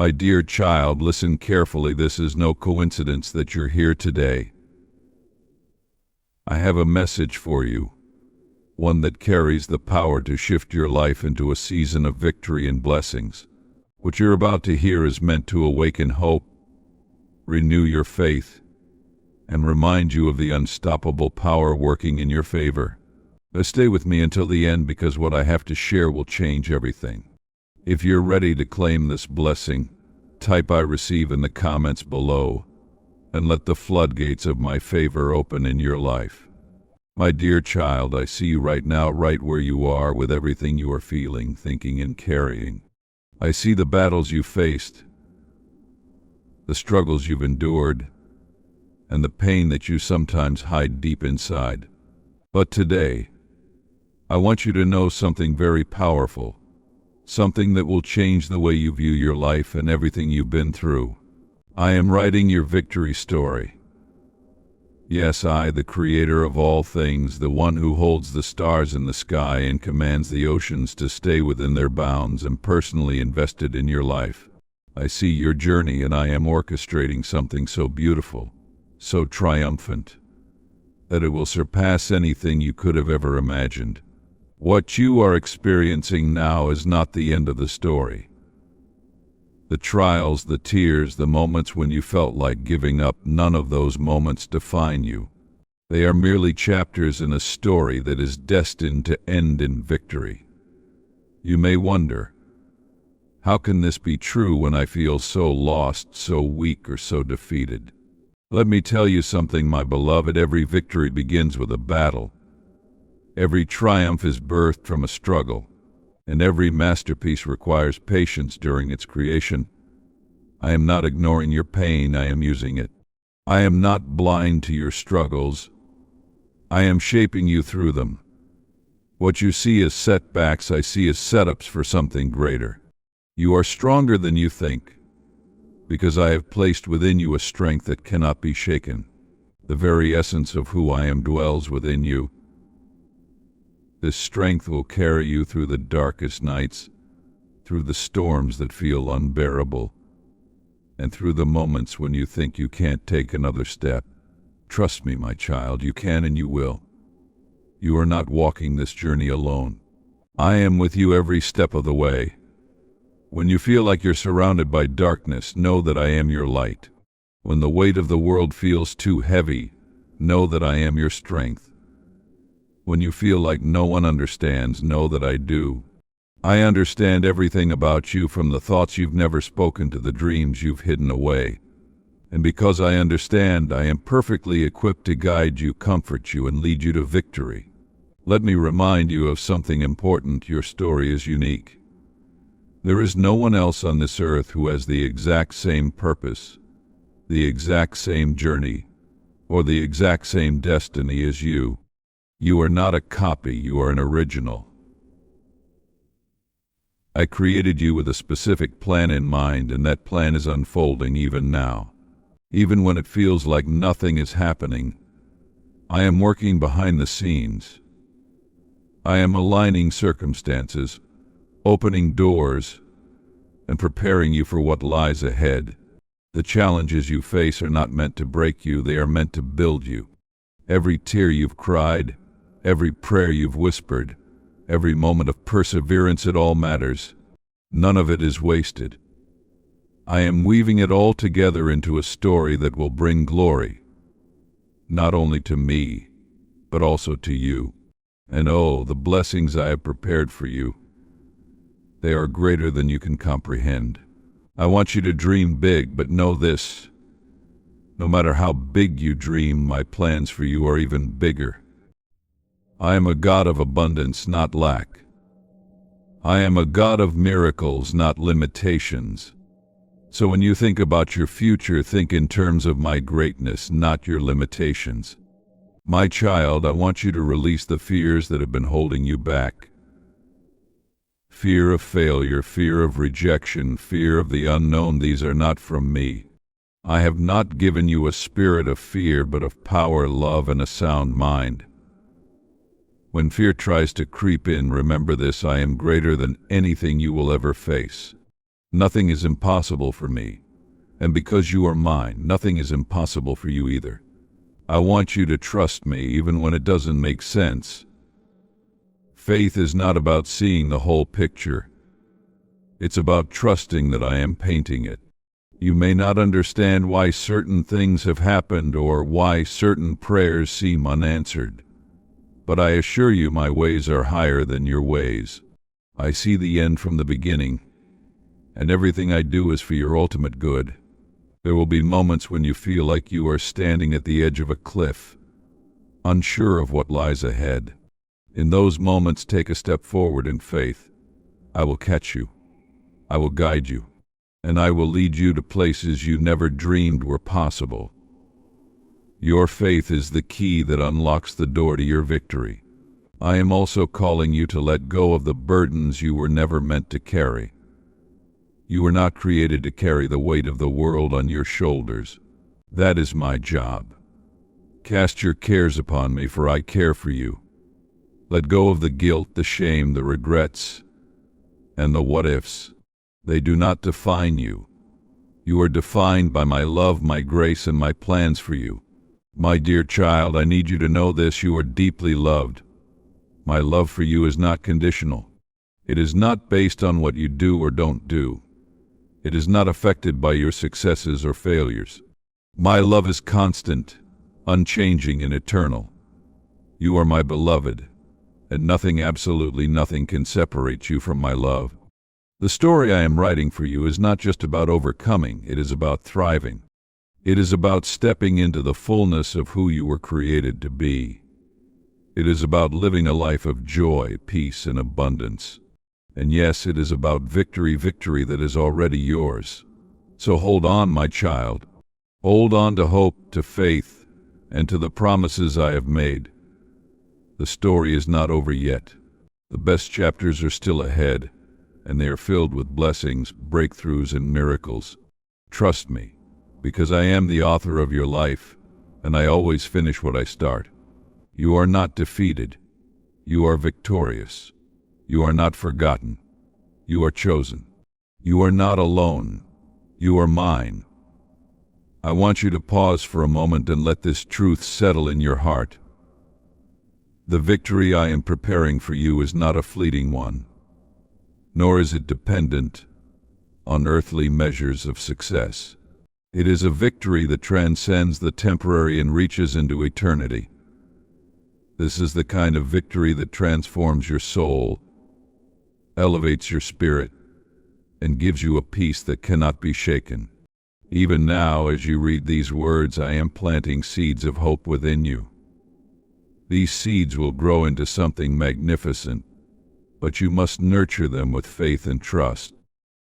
My dear child, listen carefully. This is no coincidence that you're here today. I have a message for you, one that carries the power to shift your life into a season of victory and blessings. What you're about to hear is meant to awaken hope, renew your faith, and remind you of the unstoppable power working in your favor. Stay with me until the end, because what I have to share will change everything. If you're ready to claim this blessing, type "I receive" in the comments below, and let the floodgates of my favor open in your life. My dear child, I see you right now, right where you are, with everything you are feeling, thinking, and carrying. I see the battles you faced, the struggles you've endured, and the pain that you sometimes hide deep inside. But today, I want you to know something very powerful, something that will change the way you view your life and everything you've been through. I am writing your victory story. Yes, I, the creator of all things, the one who holds the stars in the sky and commands the oceans to stay within their bounds, am personally invested in your life. I see your journey, and I am orchestrating something so beautiful, so triumphant, that it will surpass anything you could have ever imagined. What you are experiencing now is not the end of the story. The trials, the tears, the moments when you felt like giving up, none of those moments define you. They are merely chapters in a story that is destined to end in victory. You may wonder, how can this be true when I feel so lost, so weak, or so defeated? Let me tell you something, my beloved. Every victory begins with a battle. Every triumph is birthed from a struggle, and every masterpiece requires patience during its creation. I am not ignoring your pain, I am using it. I am not blind to your struggles. I am shaping you through them. What you see as setbacks, I see as setups for something greater. You are stronger than you think, because I have placed within you a strength that cannot be shaken. The very essence of who I am dwells within you. This strength will carry you through the darkest nights, through the storms that feel unbearable, and through the moments when you think you can't take another step. Trust me, my child, you can and you will. You are not walking this journey alone. I am with you every step of the way. When you feel like you're surrounded by darkness, know that I am your light. When the weight of the world feels too heavy, know that I am your strength. When you feel like no one understands, know that I do. I understand everything about you, from the thoughts you've never spoken to the dreams you've hidden away. And because I understand, I am perfectly equipped to guide you, comfort you, and lead you to victory. Let me remind you of something important. Your story is unique. There is no one else on this earth who has the exact same purpose, the exact same journey, or the exact same destiny as you. You are not a copy, you are an original. I created you with a specific plan in mind, and that plan is unfolding even now. Even when it feels like nothing is happening, I am working behind the scenes. I am aligning circumstances, opening doors, and preparing you for what lies ahead. The challenges you face are not meant to break you, they are meant to build you. Every tear you've cried, every prayer you've whispered, every moment of perseverance, it all matters. None of it is wasted. I am weaving it all together into a story that will bring glory, not only to me, but also to you. And oh, the blessings I have prepared for you. They are greater than you can comprehend. I want you to dream big, but know this: no matter how big you dream, my plans for you are even bigger. I am a God of abundance, not lack. I am a God of miracles, not limitations. So when you think about your future, think in terms of my greatness, not your limitations. My child, I want you to release the fears that have been holding you back. Fear of failure, fear of rejection, fear of the unknown. These are not from me. I have not given you a spirit of fear, but of power, love, and a sound mind. When fear tries to creep in, remember this: I am greater than anything you will ever face. Nothing is impossible for me, and because you are mine, nothing is impossible for you either. I want you to trust me even when it doesn't make sense. Faith is not about seeing the whole picture. It's about trusting that I am painting it. You may not understand why certain things have happened or why certain prayers seem unanswered, but I assure you my ways are higher than your ways. I see the end from the beginning, and everything I do is for your ultimate good. There will be moments when you feel like you are standing at the edge of a cliff, unsure of what lies ahead. In those moments, take a step forward in faith. I will catch you. I will guide you, and I will lead you to places you never dreamed were possible. Your faith is the key that unlocks the door to your victory. I am also calling you to let go of the burdens you were never meant to carry. You were not created to carry the weight of the world on your shoulders. That is my job. Cast your cares upon me, for I care for you. Let go of the guilt, the shame, the regrets, and the what-ifs. They do not define you. You are defined by my love, my grace, and my plans for you. My dear child, I need you to know this: you are deeply loved. My love for you is not conditional. It is not based on what you do or don't do. It is not affected by your successes or failures. My love is constant, unchanging, and eternal. You are my beloved, and nothing, absolutely nothing, can separate you from my love. The story I am writing for you is not just about overcoming, it is about thriving. It is about stepping into the fullness of who you were created to be. It is about living a life of joy, peace, and abundance. And yes, it is about victory that is already yours. So hold on, my child. Hold on to hope, to faith, and to the promises I have made. The story is not over yet. The best chapters are still ahead, and they are filled with blessings, breakthroughs, and miracles. Trust me, because I am the author of your life, and I always finish what I start. You are not defeated. You are victorious. You are not forgotten. You are chosen. You are not alone. You are mine. I want you to pause for a moment and let this truth settle in your heart. The victory I am preparing for you is not a fleeting one, nor is it dependent on earthly measures of success. It is a victory that transcends the temporary and reaches into eternity. This is the kind of victory that transforms your soul, elevates your spirit, and gives you a peace that cannot be shaken. Even now, as you read these words, I am planting seeds of hope within you. These seeds will grow into something magnificent, but you must nurture them with faith and trust.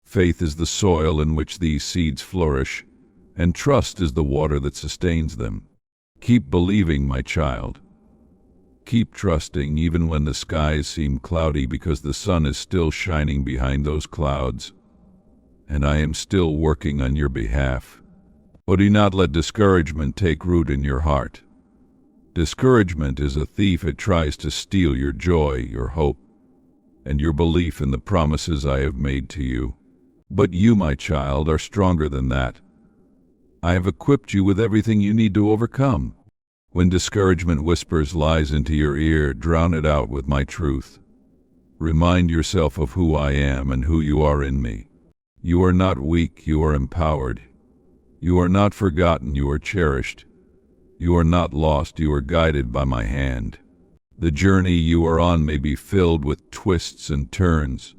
Faith is the soil in which these seeds flourish, and trust is the water that sustains them. Keep believing, my child. Keep trusting even when the skies seem cloudy, because the sun is still shining behind those clouds, and I am still working on your behalf. But do not let discouragement take root in your heart. Discouragement is a thief. It tries to steal your joy, your hope, and your belief in the promises I have made to you. But you, my child, are stronger than that. I have equipped you with everything you need to overcome. When discouragement whispers lies into your ear, drown it out with my truth. Remind yourself of who I am and who you are in me. You are not weak, you are empowered. You are not forgotten, you are cherished. You are not lost, you are guided by my hand. The journey you are on may be filled with twists and turns,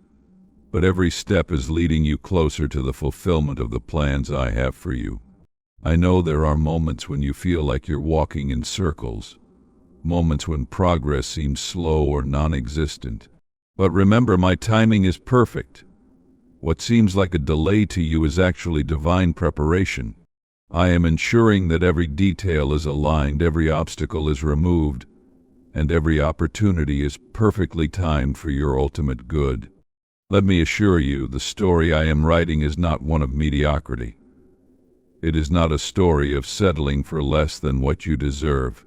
but every step is leading you closer to the fulfillment of the plans I have for you. I know there are moments when you feel like you're walking in circles, moments when progress seems slow or non-existent. But remember, my timing is perfect. What seems like a delay to you is actually divine preparation. I am ensuring that every detail is aligned, every obstacle is removed, and every opportunity is perfectly timed for your ultimate good. Let me assure you, the story I am writing is not one of mediocrity. It is not a story of settling for less than what you deserve.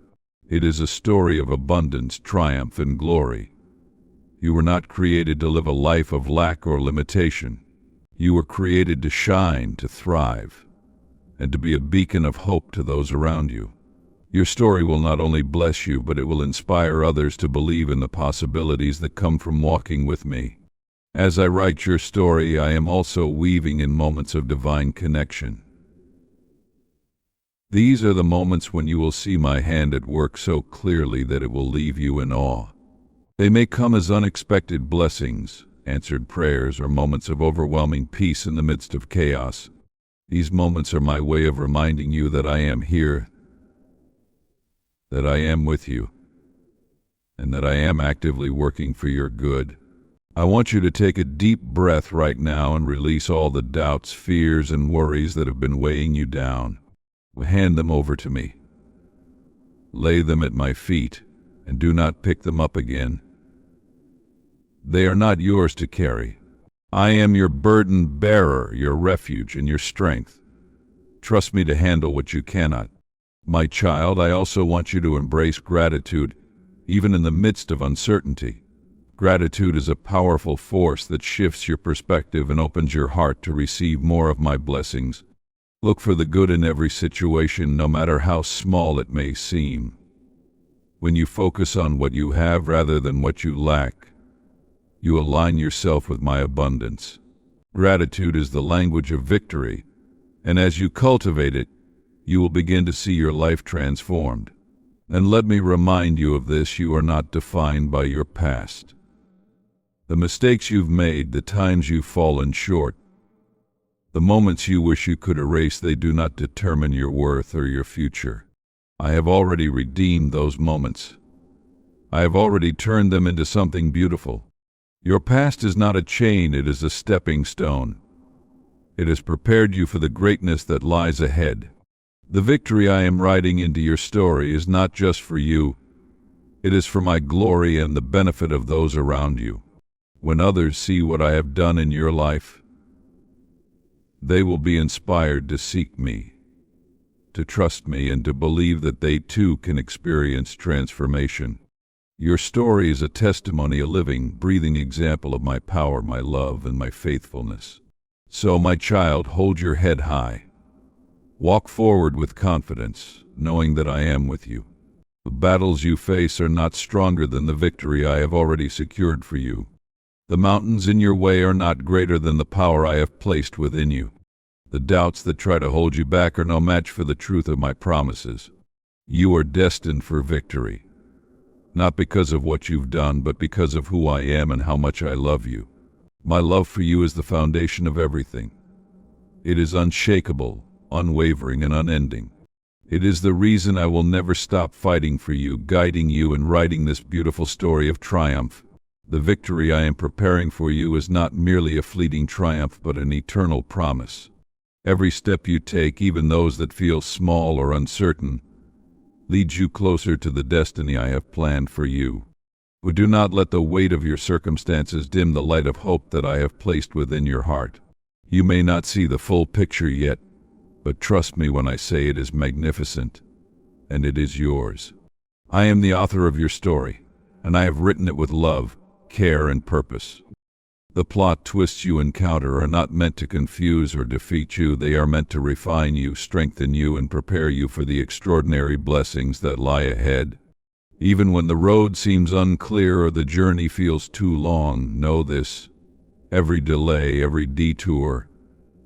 It is a story of abundance, triumph, and glory. You were not created to live a life of lack or limitation. You were created to shine, to thrive, and to be a beacon of hope to those around you. Your story will not only bless you, but it will inspire others to believe in the possibilities that come from walking with me. As I write your story, I am also weaving in moments of divine connection. These are the moments when you will see my hand at work so clearly that it will leave you in awe. They may come as unexpected blessings, answered prayers, or moments of overwhelming peace in the midst of chaos. These moments are my way of reminding you that I am here, that I am with you, and that I am actively working for your good. I want you to take a deep breath right now and release all the doubts, fears, and worries that have been weighing you down. Hand them over to me. Lay them at my feet, and do not pick them up again. They are not yours to carry. I am your burden bearer, your refuge, and your strength. Trust me to handle what you cannot. My child, I also want you to embrace gratitude, even in the midst of uncertainty. Gratitude is a powerful force that shifts your perspective and opens your heart to receive more of my blessings. Look for the good in every situation, no matter how small it may seem. When you focus on what you have rather than what you lack, you align yourself with my abundance. Gratitude is the language of victory, and as you cultivate it, you will begin to see your life transformed. And let me remind you of this: you are not defined by your past. The mistakes you've made, the times you've fallen short, the moments you wish you could erase, they do not determine your worth or your future. I have already redeemed those moments. I have already turned them into something beautiful. Your past is not a chain, it is a stepping stone. It has prepared you for the greatness that lies ahead. The victory I am writing into your story is not just for you. It is for my glory and the benefit of those around you. When others see what I have done in your life, they will be inspired to seek me, to trust me, and to believe that they too can experience transformation. Your story is a testimony, a living, breathing example of my power, my love, and my faithfulness. So, my child, hold your head high. Walk forward with confidence, knowing that I am with you. The battles you face are not stronger than the victory I have already secured for you. The mountains in your way are not greater than the power I have placed within you. The doubts that try to hold you back are no match for the truth of my promises. You are destined for victory, not because of what you've done, but because of who I am and how much I love you. My love for you is the foundation of everything. It is unshakable, unwavering, and unending. It is the reason I will never stop fighting for you, guiding you, and writing this beautiful story of triumph. The victory I am preparing for you is not merely a fleeting triumph, but an eternal promise. Every step you take, even those that feel small or uncertain, leads you closer to the destiny I have planned for you. But do not let the weight of your circumstances dim the light of hope that I have placed within your heart. You may not see the full picture yet, but trust me when I say it is magnificent, and it is yours. I am the author of your story, and I have written it with love, care, and purpose. The plot twists you encounter are not meant to confuse or defeat you. They are meant to refine you, strengthen you, and prepare you for the extraordinary blessings that lie ahead. Even when the road seems unclear or the journey feels too long, know this: every delay, every detour,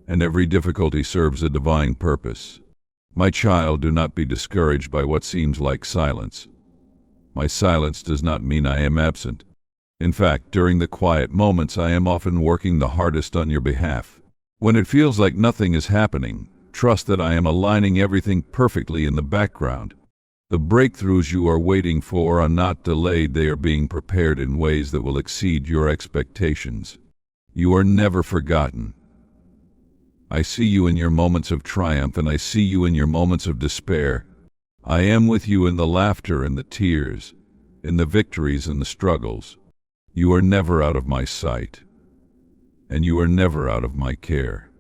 and every difficulty serves a divine purpose. My child, do not be discouraged by what seems like silence. My silence does not mean I am absent. In fact, during the quiet moments, I am often working the hardest on your behalf. When it feels like nothing is happening, trust that I am aligning everything perfectly in the background. The breakthroughs you are waiting for are not delayed, they are being prepared in ways that will exceed your expectations. You are never forgotten. I see you in your moments of triumph, and I see you in your moments of despair. I am with you in the laughter and the tears, in the victories and the struggles. You are never out of my sight, and you are never out of my care.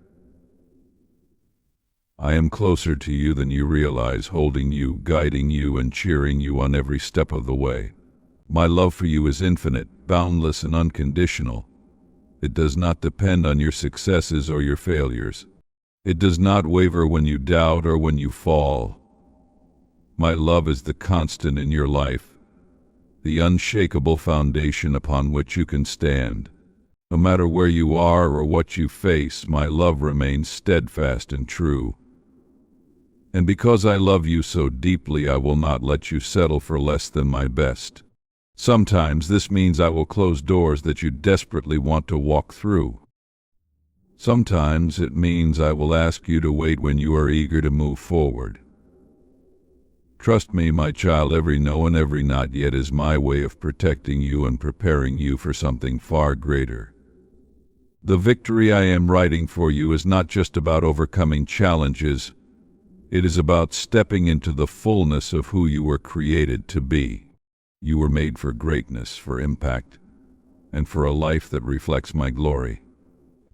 I am closer to you than you realize, holding you, guiding you, and cheering you on every step of the way. My love for you is infinite, boundless, and unconditional, It does not depend on your successes or your failures. It does not waver when you doubt or when you fall. My love is the constant in your life, the unshakable foundation upon which you can stand. No matter where you are or what you face, my love remains steadfast and true. And because I love you so deeply, I will not let you settle for less than my best. Sometimes this means I will close doors that you desperately want to walk through. Sometimes it means I will ask you to wait when you are eager to move forward. Trust me, my child, every no and every not yet is my way of protecting you and preparing you for something far greater. The victory I am writing for you is not just about overcoming challenges. It is about stepping into the fullness of who you were created to be. You were made for greatness, for impact, and for a life that reflects my glory.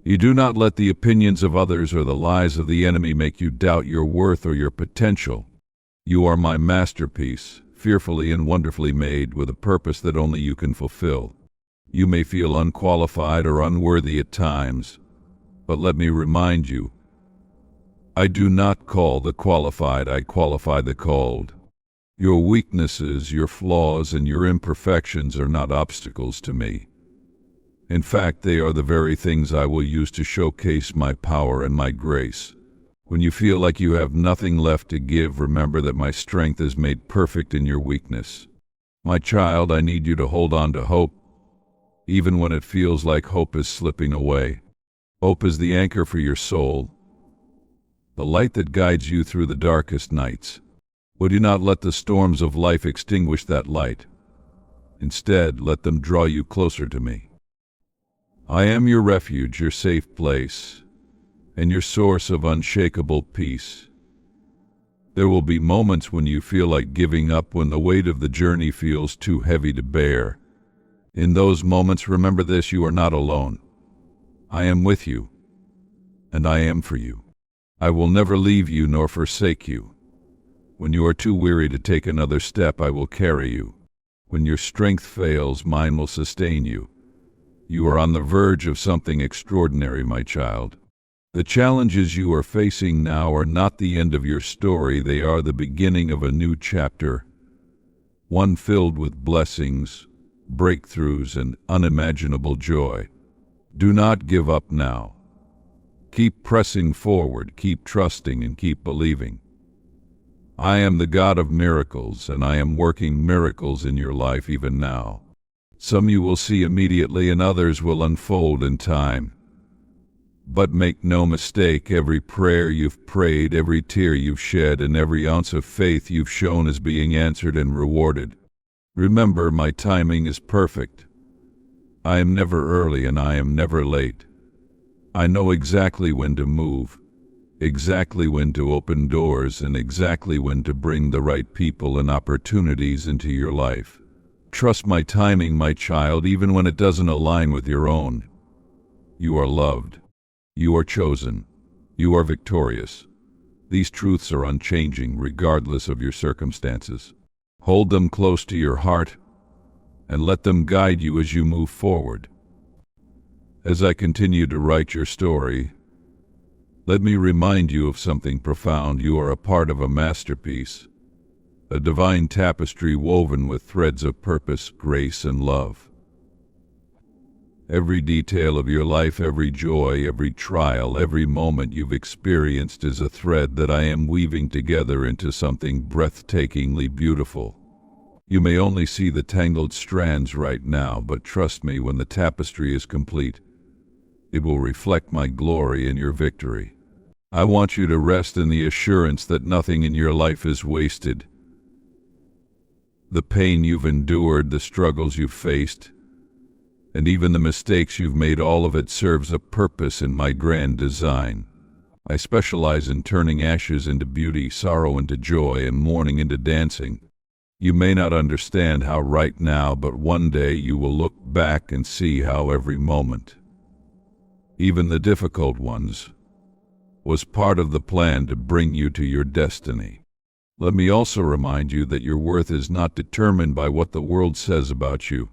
You do not let the opinions of others or the lies of the enemy make you doubt your worth or your potential. You are my masterpiece, fearfully and wonderfully made with a purpose that only you can fulfill. You may feel unqualified or unworthy at times, but let me remind you, I do not call the qualified, I qualify the called. Your weaknesses, your flaws, and your imperfections are not obstacles to me. In fact, they are the very things I will use to showcase my power and my grace. When you feel like you have nothing left to give, remember that my strength is made perfect in your weakness. My child, I need you to hold on to hope, even when it feels like hope is slipping away. Hope is the anchor for your soul, the light that guides you through the darkest nights. Would you not let the storms of life extinguish that light? Instead, let them draw you closer to me. I am your refuge, your safe place, and your source of unshakable peace. There will be moments when you feel like giving up, when the weight of the journey feels too heavy to bear. In those moments, remember this: you are not alone. I am with you, and I am for you. I will never leave you nor forsake you. When you are too weary to take another step, I will carry you. When your strength fails, mine will sustain you. You are on the verge of something extraordinary, my child. The challenges you are facing now are not the end of your story. They are the beginning of a new chapter, one filled with blessings, breakthroughs, and unimaginable joy. Do not give up now. Keep pressing forward, keep trusting, and keep believing. I am the God of miracles, and I am working miracles in your life even now. Some you will see immediately, and others will unfold in time. But make no mistake, every prayer you've prayed, every tear you've shed, and every ounce of faith you've shown is being answered and rewarded. Remember, my timing is perfect. I am never early and I am never late. I know exactly when to move, exactly when to open doors, and exactly when to bring the right people and opportunities into your life. Trust my timing, my child, even when it doesn't align with your own. You are loved. You are chosen. You are victorious. These truths are unchanging regardless of your circumstances. Hold them close to your heart and let them guide you as you move forward. As I continue to write your story, let me remind you of something profound. You are a part of a masterpiece, a divine tapestry woven with threads of purpose, grace, and love. Every detail of your life, every joy, every trial, every moment you've experienced is a thread that I am weaving together into something breathtakingly beautiful. You may only see the tangled strands right now, but trust me, when the tapestry is complete, it will reflect my glory in your victory. I want you to rest in the assurance that nothing in your life is wasted. The pain you've endured, the struggles you've faced, and even the mistakes you've made, all of it serves a purpose in my grand design. I specialize in turning ashes into beauty, sorrow into joy, and mourning into dancing. You may not understand how right now, but one day you will look back and see how every moment, even the difficult ones, was part of the plan to bring you to your destiny. Let me also remind you that your worth is not determined by what the world says about you.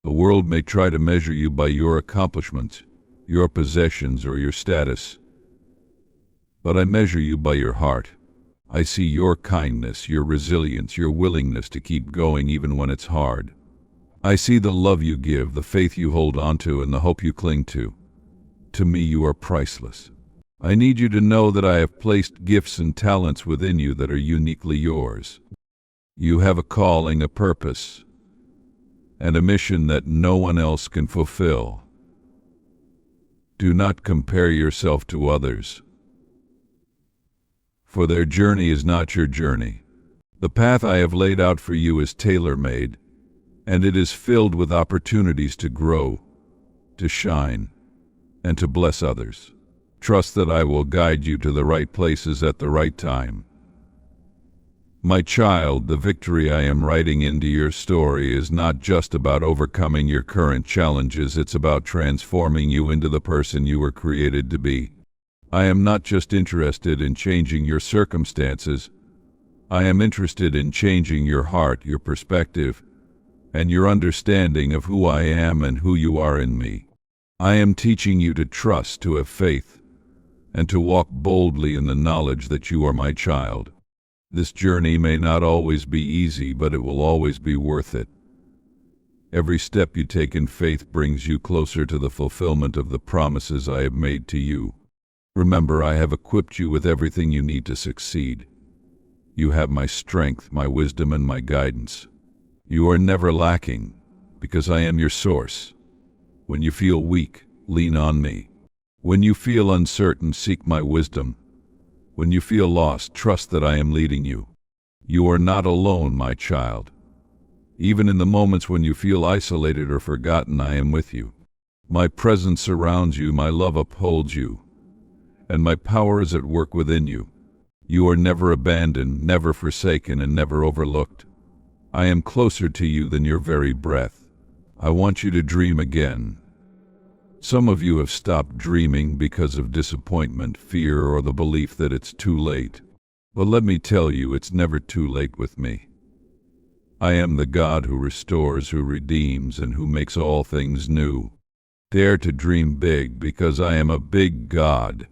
The world may try to measure you by your accomplishments, your possessions, or your status. But I measure you by your heart. I see your kindness, your resilience, your willingness to keep going even when it's hard. I see the love you give, the faith you hold on to, and the hope you cling to. To me, you are priceless. I need you to know that I have placed gifts and talents within you that are uniquely yours. You have a calling, a purpose, and a mission that no one else can fulfill. Do not compare yourself to others, for their journey is not your journey. The path I have laid out for you is tailor-made, and it is filled with opportunities to grow, to shine, and to bless others. Trust that I will guide you to the right places at the right time. My child, the victory I am writing into your story is not just about overcoming your current challenges, it's about transforming you into the person you were created to be. I am not just interested in changing your circumstances. I am interested in changing your heart, your perspective, and your understanding of who I am and who you are in me. I am teaching you to trust, to have faith, and to walk boldly in the knowledge that you are my child. This journey may not always be easy, but it will always be worth it. Every step you take in faith brings you closer to the fulfillment of the promises I have made to you. Remember, I have equipped you with everything you need to succeed. You have my strength, my wisdom, and my guidance. You are never lacking, because I am your source. When you feel weak, lean on me. When you feel uncertain, seek my wisdom. When you feel lost, trust that I am leading you. You are not alone, my child. Even in the moments when you feel isolated or forgotten, I am with you. My presence surrounds you, my love upholds you, and my power is at work within you. You are never abandoned, never forsaken, and never overlooked. I am closer to you than your very breath. I want you to dream again. Some of you have stopped dreaming because of disappointment, fear, or the belief that it's too late. But let me tell you, it's never too late with me. I am the God who restores, who redeems, and who makes all things new. Dare to dream big, because I am a big God.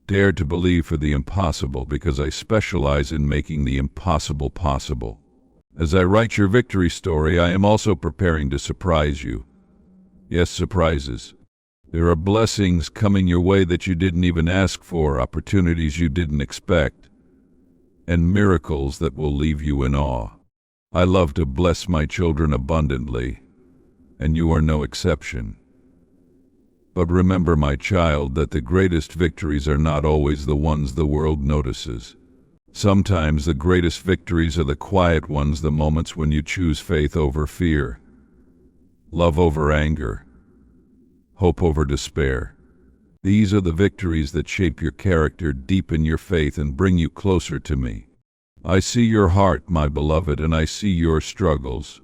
Dare to believe for the impossible, because I specialize in making the impossible possible. As I write your victory story, I am also preparing to surprise you. Yes, surprises. There are blessings coming your way that you didn't even ask for, opportunities you didn't expect, and miracles that will leave you in awe. I love to bless my children abundantly, and you are no exception. But remember, my child, that the greatest victories are not always the ones the world notices. Sometimes the greatest victories are the quiet ones, the moments when you choose faith over fear, love over anger, hope over despair. These are the victories that shape your character, deepen your faith, and bring you closer to me. I see your heart, my beloved, and I see your struggles.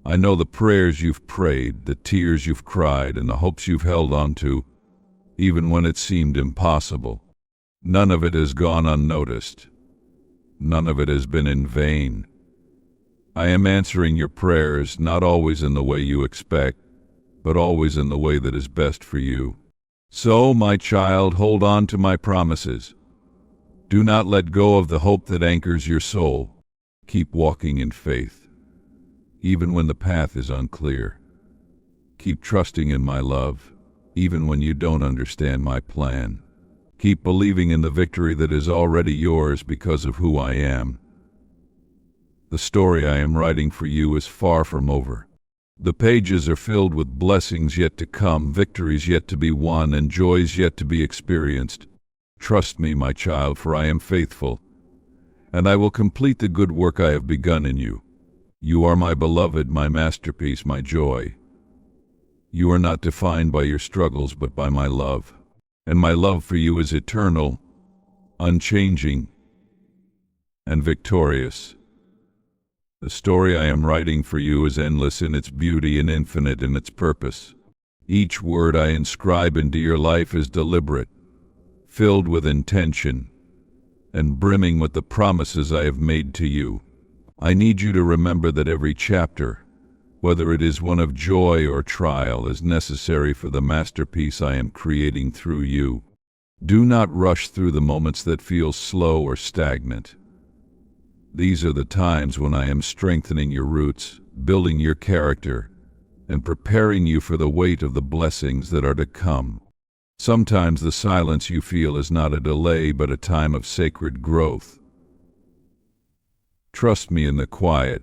I know the prayers you've prayed, the tears you've cried, and the hopes you've held on to, even when it seemed impossible. None of it has gone unnoticed. None of it has been in vain. I am answering your prayers, not always in the way you expect, but always in the way that is best for you. So, my child, hold on to my promises. Do not let go of the hope that anchors your soul. Keep walking in faith, even when the path is unclear. Keep trusting in my love, even when you don't understand my plan. Keep believing in the victory that is already yours because of who I am. The story I am writing for you is far from over. The pages are filled with blessings yet to come, victories yet to be won, and joys yet to be experienced. Trust me, my child, for I am faithful, and I will complete the good work I have begun in you. You are my beloved, my masterpiece, my joy. You are not defined by your struggles, but by my love. And my love for you is eternal, unchanging, and victorious. The story I am writing for you is endless in its beauty and infinite in its purpose. Each word I inscribe into your life is deliberate, filled with intention, and brimming with the promises I have made to you. I need you to remember that every chapter, whether it is one of joy or trial, is necessary for the masterpiece I am creating through you. Do not rush through the moments that feel slow or stagnant. These are the times when I am strengthening your roots, building your character, and preparing you for the weight of the blessings that are to come. Sometimes the silence you feel is not a delay but a time of sacred growth. Trust me in the quiet,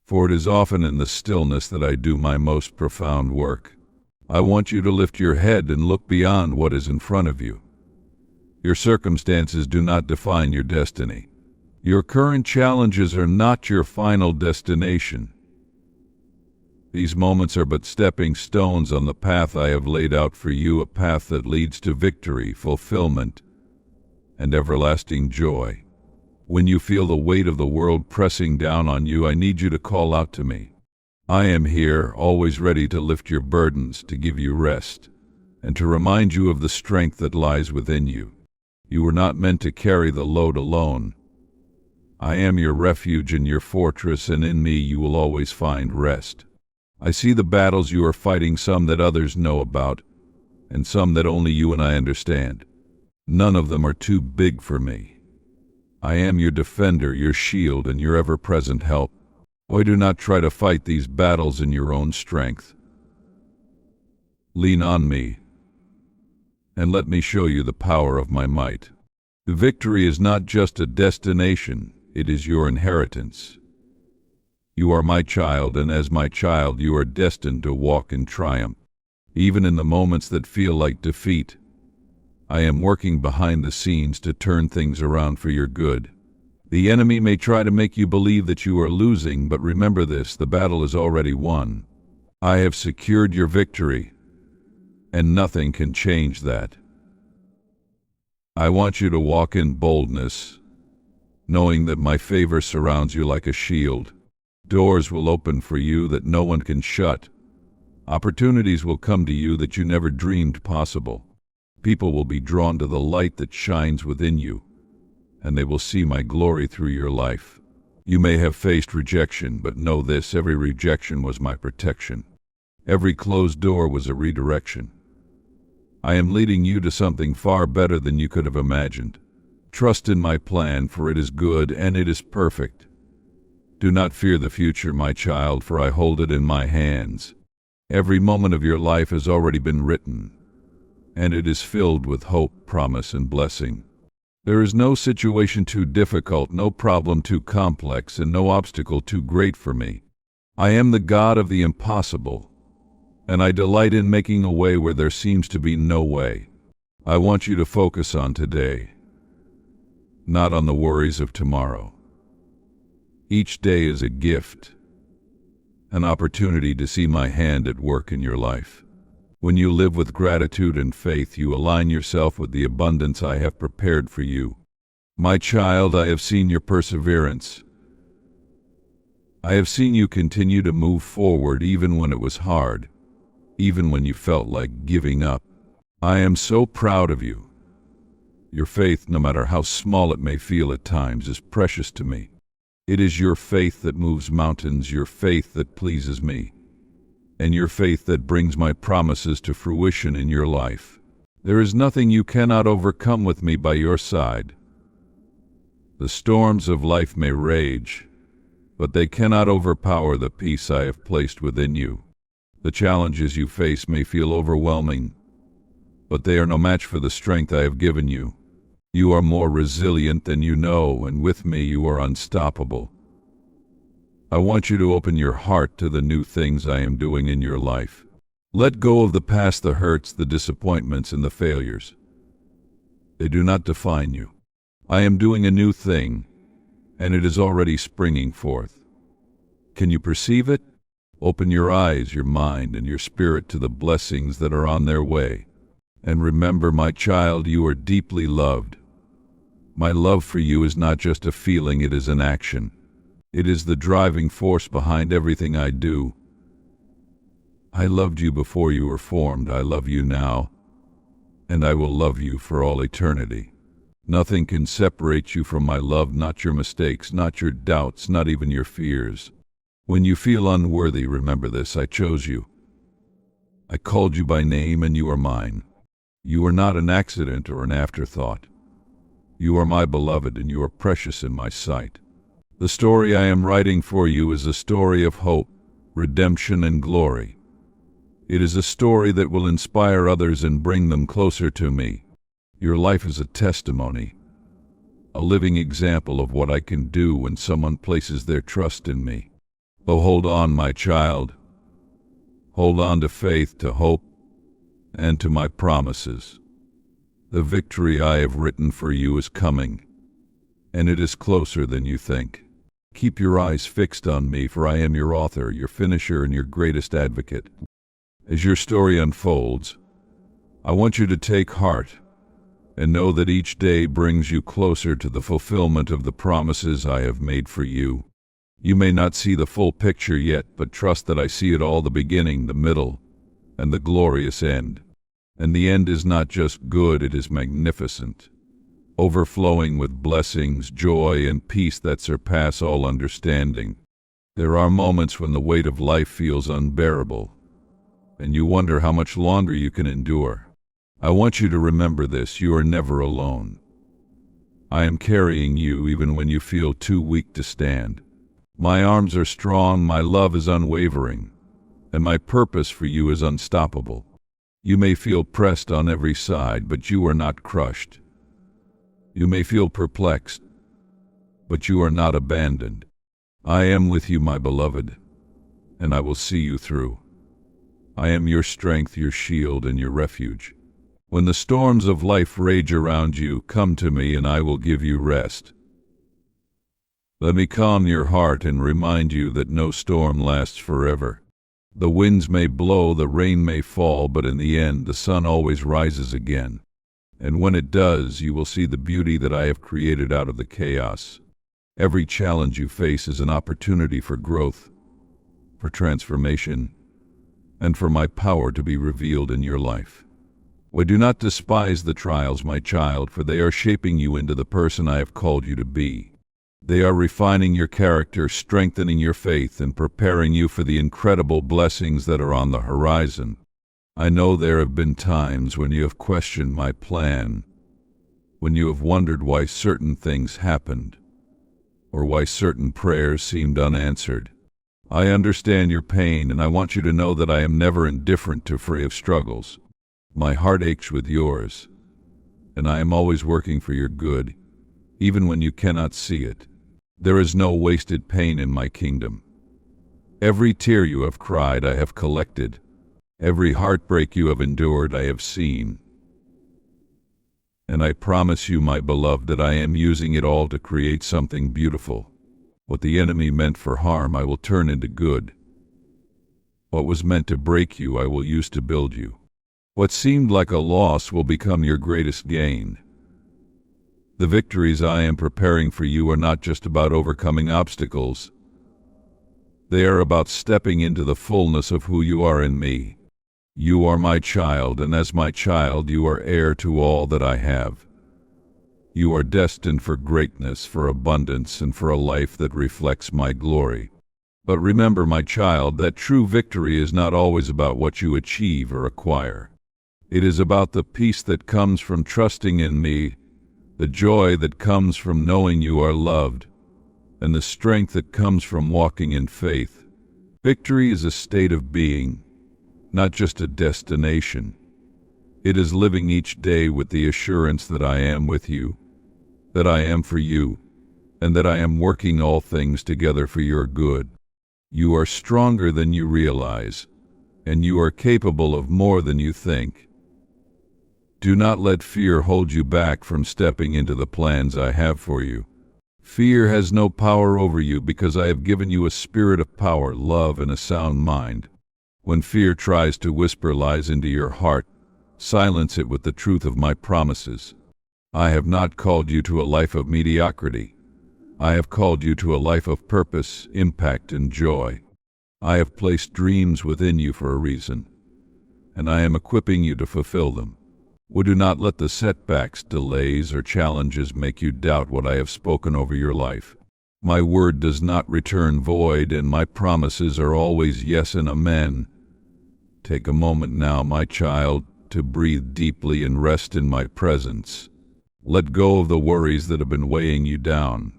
for it is often in the stillness that I do my most profound work. I want you to lift your head and look beyond what is in front of you. Your circumstances do not define your destiny. Your current challenges are not your final destination. These moments are but stepping stones on the path I have laid out for you, a path that leads to victory, fulfillment, and everlasting joy. When you feel the weight of the world pressing down on you, I need you to call out to me. I am here, always ready to lift your burdens, to give you rest, and to remind you of the strength that lies within you. You were not meant to carry the load alone. I am your refuge and your fortress, and in me you will always find rest. I see the battles you are fighting, some that others know about, and some that only you and I understand. None of them are too big for me. I am your defender, your shield, and your ever-present help. Oh, do not try to fight these battles in your own strength. Lean on me, and let me show you the power of my might. The victory is not just a destination, it is your inheritance. You are my child, and as my child you are destined to walk in triumph. Even in the moments that feel like defeat, I am working behind the scenes to turn things around for your good. The enemy may try to make you believe that you are losing, but remember this, the battle is already won. I have secured your victory, and nothing can change that. I want you to walk in boldness, knowing that my favor surrounds you like a shield. Doors will open for you that no one can shut. Opportunities will come to you that you never dreamed possible. People will be drawn to the light that shines within you, and they will see my glory through your life. You may have faced rejection, but know this, every rejection was my protection. Every closed door was a redirection. I am leading you to something far better than you could have imagined. Trust in my plan, for it is good and it is perfect. Do not fear the future, my child, for I hold it in my hands. Every moment of your life has already been written, and it is filled with hope, promise, and blessing. There is no situation too difficult, no problem too complex, and no obstacle too great for me. I am the God of the impossible, and I delight in making a way where there seems to be no way. I want you to focus on today, not on the worries of tomorrow. Each day is a gift, an opportunity to see my hand at work in your life. When you live with gratitude and faith, you align yourself with the abundance I have prepared for you. My child, I have seen your perseverance. I have seen you continue to move forward even when it was hard, even when you felt like giving up. I am so proud of you. Your faith, no matter how small it may feel at times, is precious to me. It is your faith that moves mountains, your faith that pleases me, and your faith that brings my promises to fruition in your life. There is nothing you cannot overcome with me by your side. The storms of life may rage, but they cannot overpower the peace I have placed within you. The challenges you face may feel overwhelming, but they are no match for the strength I have given you. You are more resilient than you know, and with me you are unstoppable. I want you to open your heart to the new things I am doing in your life. Let go of the past, the hurts, the disappointments, and the failures. They do not define you. I am doing a new thing, and it is already springing forth. Can you perceive it? Open your eyes, your mind, and your spirit to the blessings that are on their way. And remember, my child, you are deeply loved. My love for you is not just a feeling, it is an action. It is the driving force behind everything I do. I loved you before you were formed. I love you now, and I will love you for all eternity. Nothing can separate you from my love, not your mistakes, not your doubts, not even your fears. When you feel unworthy, remember this: I chose you. I called you by name, and you are mine. You are not an accident or an afterthought. You are my beloved, and you are precious in my sight. The story I am writing for you is a story of hope, redemption, and glory. It is a story that will inspire others and bring them closer to me. Your life is a testimony, a living example of what I can do when someone places their trust in me. So hold on, my child. Hold on to faith, to hope, and to my promises. The victory I have written for you is coming, and it is closer than you think. Keep your eyes fixed on me, for I am your author, your finisher, and your greatest advocate. As your story unfolds, I want you to take heart and know that each day brings you closer to the fulfillment of the promises I have made for you. You may not see the full picture yet, but trust that I see it all: the beginning, the middle, and the glorious end. And the end is not just good, it is magnificent, overflowing with blessings, joy, and peace that surpass all understanding. There are moments when the weight of life feels unbearable, and you wonder how much longer you can endure. I want you to remember this: you are never alone. I am carrying you even when you feel too weak to stand. My arms are strong, my love is unwavering, and my purpose for you is unstoppable. You may feel pressed on every side, but you are not crushed. You may feel perplexed, but you are not abandoned. I am with you, my beloved, and I will see you through. I am your strength, your shield, and your refuge. When the storms of life rage around you, come to me and I will give you rest. Let me calm your heart and remind you that no storm lasts forever. The winds may blow, the rain may fall, but in the end the sun always rises again. And when it does, you will see the beauty that I have created out of the chaos. Every challenge you face is an opportunity for growth, for transformation, and for my power to be revealed in your life. Do not despise the trials, my child, for they are shaping you into the person I have called you to be. They are refining your character, strengthening your faith, and preparing you for the incredible blessings that are on the horizon. I know there have been times when you have questioned my plan, when you have wondered why certain things happened, or why certain prayers seemed unanswered. I understand your pain, and I want you to know that I am never indifferent to free of struggles. My heart aches with yours, and I am always working for your good, even when you cannot see it. There is no wasted pain in my kingdom. Every tear you have cried, I have collected. Every heartbreak you have endured, I have seen. And I promise you, my beloved, that I am using it all to create something beautiful. What the enemy meant for harm, I will turn into good. What was meant to break you, I will use to build you. What seemed like a loss will become your greatest gain. The victories I am preparing for you are not just about overcoming obstacles. They are about stepping into the fullness of who you are in me. You are my child, and as my child, you are heir to all that I have. You are destined for greatness, for abundance, and for a life that reflects my glory. But remember, my child, that true victory is not always about what you achieve or acquire. It is about the peace that comes from trusting in me, the joy that comes from knowing you are loved, and the strength that comes from walking in faith. Victory is a state of being, not just a destination. It is living each day with the assurance that I am with you, that I am for you, and that I am working all things together for your good. You are stronger than you realize, and you are capable of more than you think. Do not let fear hold you back from stepping into the plans I have for you. Fear has no power over you because I have given you a spirit of power, love, and a sound mind. When fear tries to whisper lies into your heart, silence it with the truth of my promises. I have not called you to a life of mediocrity. I have called you to a life of purpose, impact, and joy. I have placed dreams within you for a reason, and I am equipping you to fulfill them. Do not let the setbacks, delays, or challenges make you doubt what I have spoken over your life. My word does not return void, and my promises are always yes and amen. Take a moment now, my child, to breathe deeply and rest in my presence. Let go of the worries that have been weighing you down.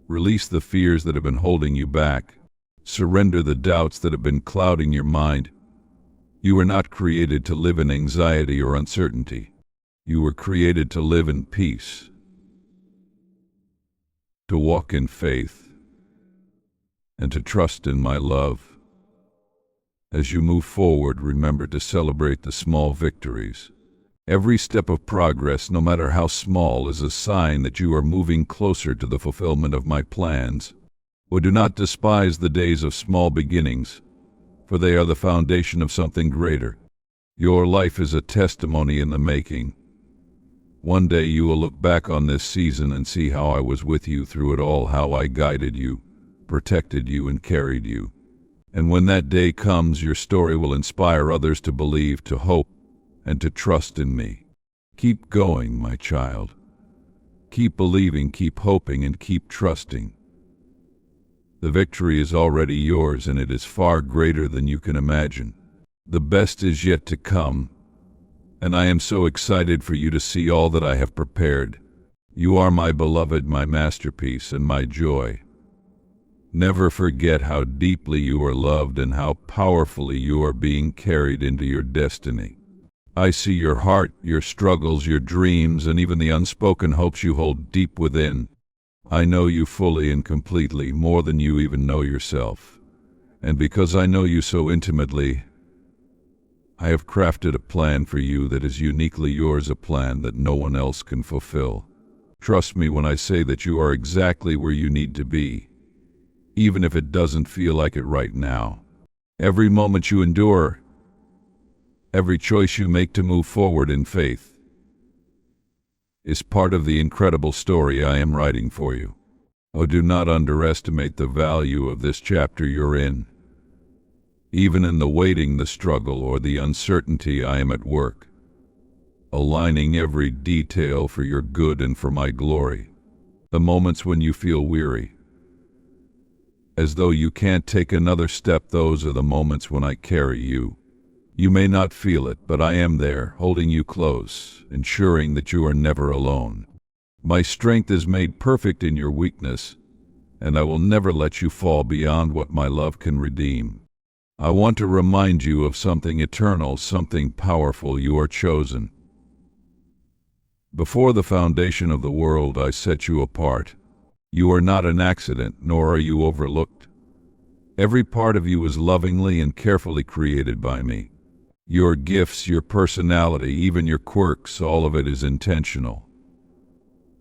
Release the fears that have been holding you back. Surrender the doubts that have been clouding your mind. You were not created to live in anxiety or uncertainty. You were created to live in peace, to walk in faith, and to trust in my love. As you move forward, remember to celebrate the small victories. Every step of progress, no matter how small, is a sign that you are moving closer to the fulfillment of my plans. But do not despise the days of small beginnings, for they are the foundation of something greater. Your life is a testimony in the making. One day you will look back on this season and see how I was with you through it all, how I guided you, protected you, and carried you. And when that day comes, your story will inspire others to believe, to hope, and to trust in me. Keep going, my child. Keep believing, keep hoping, and keep trusting. The victory is already yours, and it is far greater than you can imagine. The best is yet to come, and I am so excited for you to see all that I have prepared. You are my beloved, my masterpiece, and my joy. Never forget how deeply you are loved and how powerfully you are being carried into your destiny. I see your heart, your struggles, your dreams, and even the unspoken hopes you hold deep within. I know you fully and completely, more than you even know yourself. And because I know you so intimately, I have crafted a plan for you that is uniquely yours, a plan that no one else can fulfill. Trust me when I say that you are exactly where you need to be, even if it doesn't feel like it right now. Every moment you endure, every choice you make to move forward in faith, is part of the incredible story I am writing for you. Oh, do not underestimate the value of this chapter you're in. Even in the waiting, the struggle, or the uncertainty, I am at work, aligning every detail for your good and for my glory. The moments when you feel weary, as though you can't take another step, those are the moments when I carry you. You may not feel it, but I am there, holding you close, ensuring that you are never alone. My strength is made perfect in your weakness, and I will never let you fall beyond what my love can redeem. I want to remind you of something eternal, something powerful. You are chosen. Before the foundation of the world, I set you apart. You are not an accident, nor are you overlooked. Every part of you is lovingly and carefully created by me. Your gifts, your personality, even your quirks, all of it is intentional.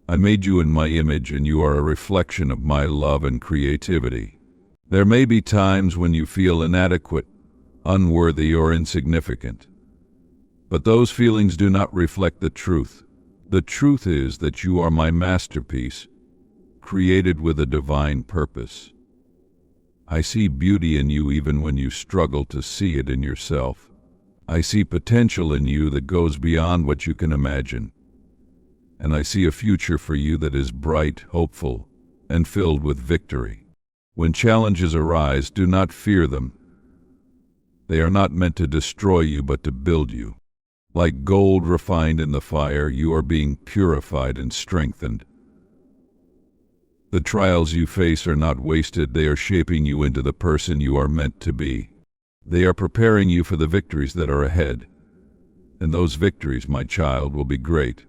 I made you in my image, and you are a reflection of my love and creativity. There may be times when you feel inadequate, unworthy, or insignificant. But those feelings do not reflect the truth. The truth is that you are my masterpiece, created with a divine purpose. I see beauty in you even when you struggle to see it in yourself. I see potential in you that goes beyond what you can imagine. And I see a future for you that is bright, hopeful, and filled with victory. When challenges arise, do not fear them. They are not meant to destroy you, but to build you. Like gold refined in the fire, you are being purified and strengthened. The trials you face are not wasted. They are shaping you into the person you are meant to be. They are preparing you for the victories that are ahead. And those victories, my child, will be great.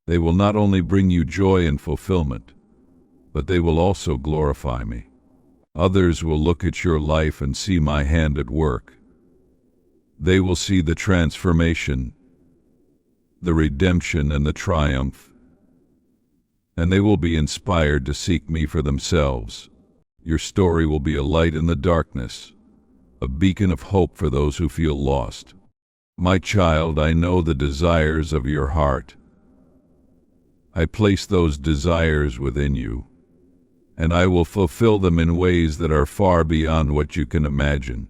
They will not only bring you joy and fulfillment, but they will also glorify me. Others will look at your life and see my hand at work. They will see the transformation, the redemption, and the triumph. And they will be inspired to seek me for themselves. Your story will be a light in the darkness, a beacon of hope for those who feel lost. My child, I know the desires of your heart. I place those desires within you, and I will fulfill them in ways that are far beyond what you can imagine.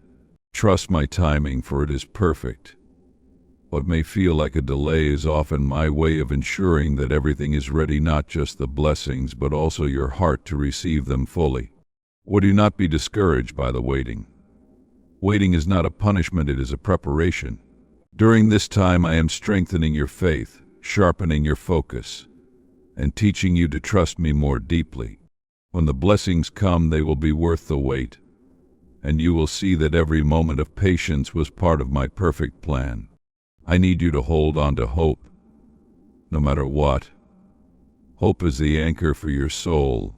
Trust my timing, for it is perfect. What may feel like a delay is often my way of ensuring that everything is ready, not just the blessings, but also your heart to receive them fully. Would you not be discouraged by the waiting? Waiting is not a punishment, it is a preparation. During this time I am strengthening your faith, sharpening your focus, and teaching you to trust me more deeply. When the blessings come, they will be worth the wait, and you will see that every moment of patience was part of my perfect plan. I need you to hold on to hope, no matter what. Hope is the anchor for your soul,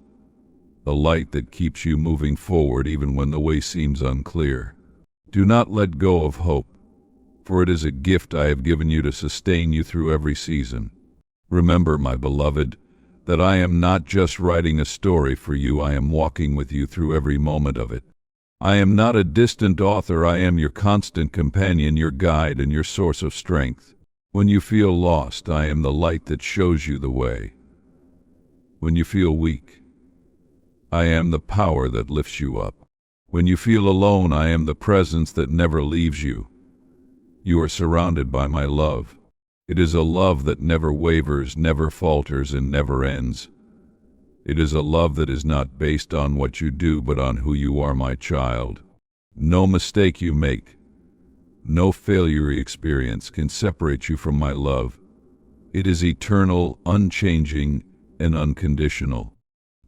the light that keeps you moving forward even when the way seems unclear. Do not let go of hope, for it is a gift I have given you to sustain you through every season. Remember, my beloved, that I am not just writing a story for you, I am walking with you through every moment of it. I am not a distant author, I am your constant companion, your guide, and your source of strength. When you feel lost, I am the light that shows you the way. When you feel weak, I am the power that lifts you up. When you feel alone, I am the presence that never leaves you. You are surrounded by my love. It is a love that never wavers, never falters, and never ends. It is a love that is not based on what you do, but on who you are, my child. No mistake you make, no failure you experience can separate you from my love. It is eternal, unchanging, and unconditional.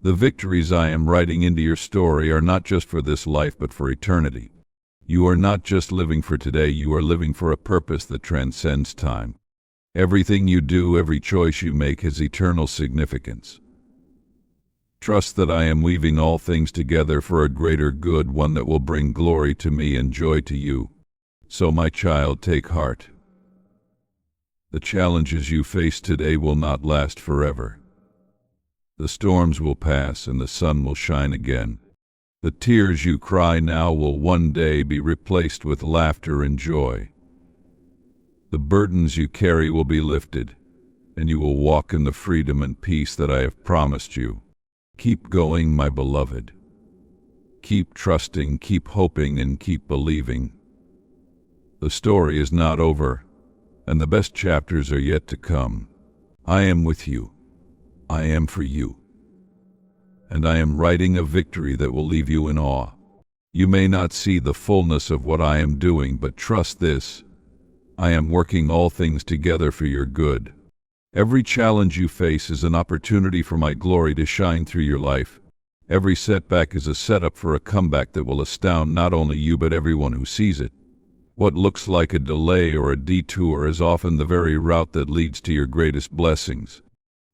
The victories I am writing into your story are not just for this life, but for eternity. You are not just living for today, you are living for a purpose that transcends time. Everything you do, every choice you make has eternal significance. Trust that I am weaving all things together for a greater good, one that will bring glory to me and joy to you. So, my child, take heart. The challenges you face today will not last forever. The storms will pass and the sun will shine again. The tears you cry now will one day be replaced with laughter and joy. The burdens you carry will be lifted, and you will walk in the freedom and peace that I have promised you. Keep going, my beloved. Keep trusting, keep hoping, and keep believing. The story is not over, and the best chapters are yet to come. I am with you. I am for you. And I am writing a victory that will leave you in awe. You may not see the fullness of what I am doing, but trust this. I am working all things together for your good. Every challenge you face is an opportunity for my glory to shine through your life. Every setback is a setup for a comeback that will astound not only you but everyone who sees it. What looks like a delay or a detour is often the very route that leads to your greatest blessings.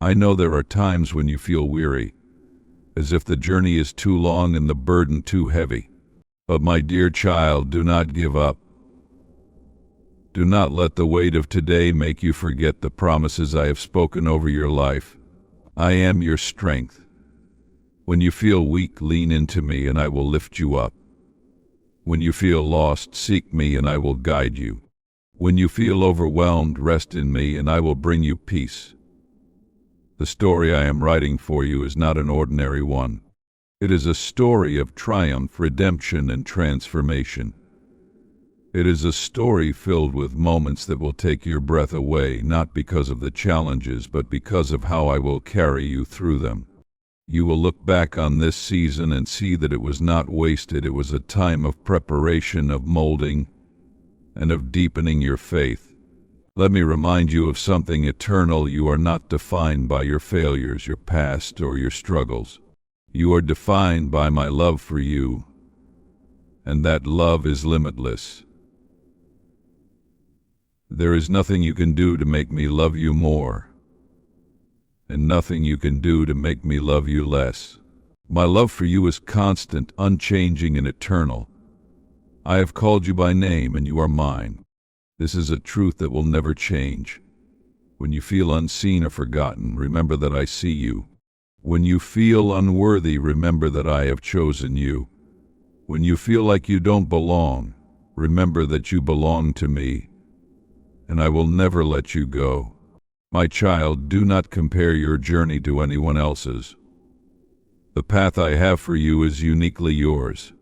I know there are times when you feel weary, as if the journey is too long and the burden too heavy. But my dear child, do not give up. Do not let the weight of today make you forget the promises I have spoken over your life. I am your strength. When you feel weak, lean into me and I will lift you up. When you feel lost, seek me and I will guide you. When you feel overwhelmed, rest in me and I will bring you peace. The story I am writing for you is not an ordinary one. It is a story of triumph, redemption, and transformation. It is a story filled with moments that will take your breath away, not because of the challenges, but because of how I will carry you through them. You will look back on this season and see that it was not wasted. It was a time of preparation, of molding, and of deepening your faith. Let me remind you of something eternal. You are not defined by your failures, your past, or your struggles. You are defined by my love for you, and that love is limitless. There is nothing you can do to make me love you more, and nothing you can do to make me love you less. My love for you is constant, unchanging, and eternal. I have called you by name, and you are mine. This is a truth that will never change. When you feel unseen or forgotten, remember that I see you. When you feel unworthy, remember that I have chosen you. When you feel like you don't belong, remember that you belong to me, and I will never let you go. My child, do not compare your journey to anyone else's. The path I have for you is uniquely yours,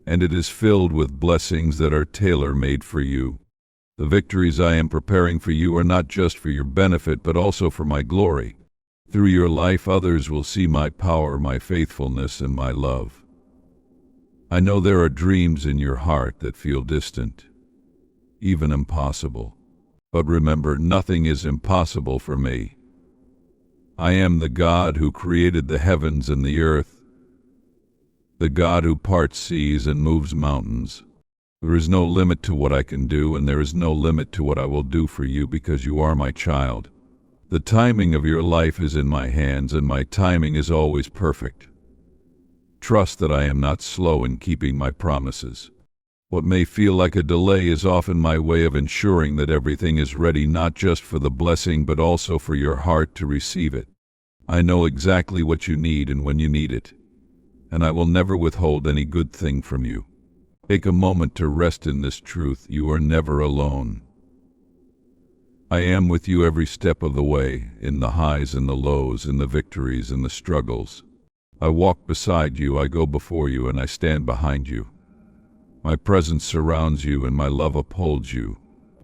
and it is filled with blessings that are tailor-made for you. The victories I am preparing for you are not just for your benefit, but also for my glory. Through your life, others will see my power, my faithfulness, and my love. I know there are dreams in your heart that feel distant, even impossible. But remember, nothing is impossible for me. I am the God who created the heavens and the earth, the God who parts seas and moves mountains. There is no limit to what I can do, and there is no limit to what I will do for you, because you are my child. The timing of your life is in my hands, and my timing is always perfect. Trust that I am not slow in keeping my promises. What may feel like a delay is often my way of ensuring that everything is ready, not just for the blessing, but also for your heart to receive it. I know exactly what you need and when you need it, and I will never withhold any good thing from you. Take a moment to rest in this truth. You are never alone. I am with you every step of the way, in the highs and the lows, in the victories and the struggles. I walk beside you, I go before you, and I stand behind you. My presence surrounds you, and my love upholds you.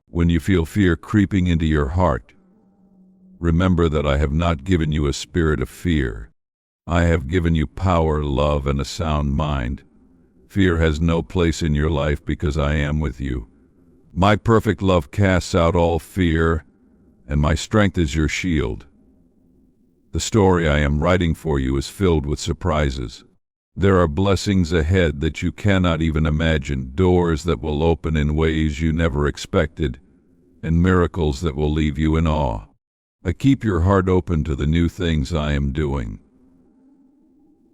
When you feel fear creeping into your heart, remember that I have not given you a spirit of fear. I have given you power, love, and a sound mind. Fear has no place in your life because I am with you. My perfect love casts out all fear, and my strength is your shield. The story I am writing for you is filled with surprises. There are blessings ahead that you cannot even imagine, doors that will open in ways you never expected, and miracles that will leave you in awe. Keep your heart open to the new things I am doing.